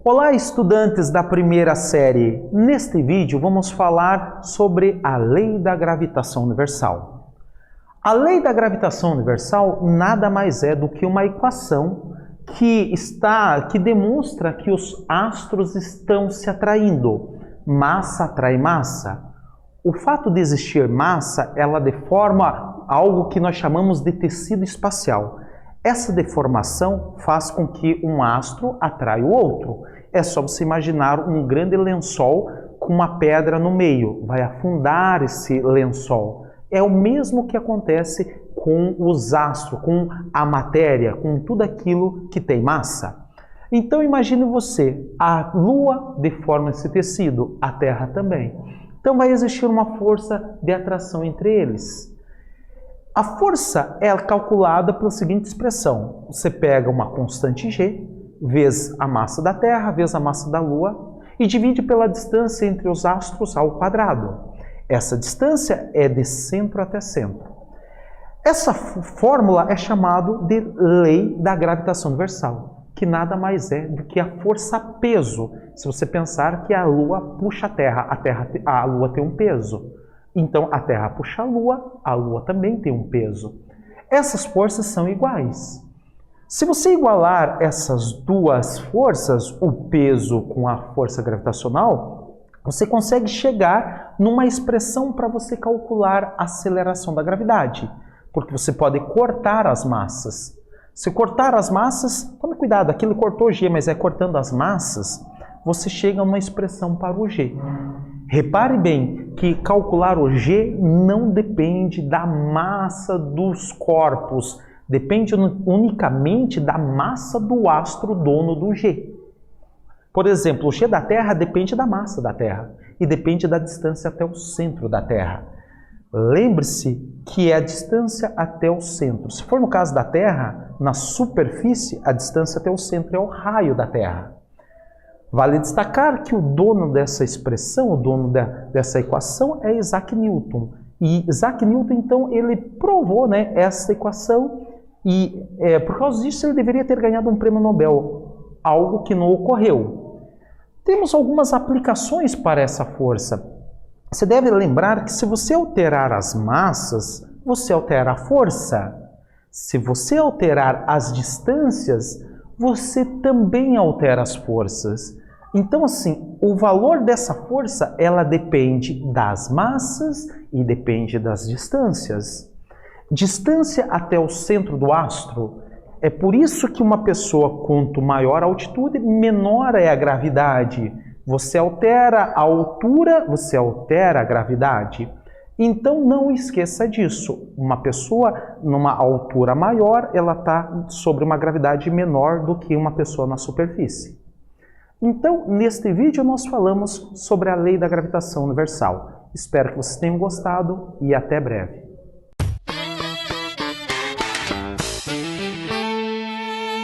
Olá, estudantes da primeira série! Neste vídeo vamos falar sobre a lei da gravitação universal. A lei da gravitação universal nada mais é do que uma equação que demonstra que os astros estão se atraindo. Massa atrai massa. O fato de existir massa, ela deforma algo que nós chamamos de tecido espacial. Essa deformação faz com que um astro atraia o outro. É só você imaginar um grande lençol com uma pedra no meio. Vai afundar esse lençol. É o mesmo que acontece com os astros, com a matéria, com tudo aquilo que tem massa. Então imagine você, a Lua deforma esse tecido, a Terra também. Então vai existir uma força de atração entre eles. A força é calculada pela seguinte expressão. Você pega uma constante G, vezes a massa da Terra, vezes a massa da Lua, e divide pela distância entre os astros ao quadrado. Essa distância é de centro até centro. Essa fórmula é chamada de lei da gravitação universal, que nada mais é do que a força-peso. Se você pensar que a Lua puxa a Lua tem um peso. Então, a Terra puxa a Lua também tem um peso. Essas forças são iguais. Se você igualar essas duas forças, o peso com a força gravitacional, você consegue chegar numa expressão para você calcular a aceleração da gravidade. Porque você pode cortar as massas. Se cortar as massas, tome cuidado, aqui ele cortou G, mas é cortando as massas, você chega a uma expressão para o G. Repare bem que calcular o G não depende da massa dos corpos, depende unicamente da massa do astro dono do G. Por exemplo, o G da Terra depende da massa da Terra e depende da distância até o centro da Terra. Lembre-se que é a distância até o centro. Se for no caso da Terra, na superfície, a distância até o centro é o raio da Terra. Vale destacar que o dono dessa expressão, o dono dessa equação é Isaac Newton. E Isaac Newton, então, ele provou essa equação e por causa disso ele deveria ter ganhado um prêmio Nobel, algo que não ocorreu. Temos algumas aplicações para essa força. Você deve lembrar que se você alterar as massas, você altera a força. Se você alterar as distâncias, você também altera as forças. Então, assim, o valor dessa força, ela depende das massas e depende das distâncias. Distância até o centro do astro, é por isso que uma pessoa, quanto maior a altitude, menor é a gravidade. Você altera a altura, você altera a gravidade. Então, não esqueça disso. Uma pessoa numa altura maior, ela está sobre uma gravidade menor do que uma pessoa na superfície. Então, neste vídeo nós falamos sobre a lei da gravitação universal. Espero que vocês tenham gostado e até breve.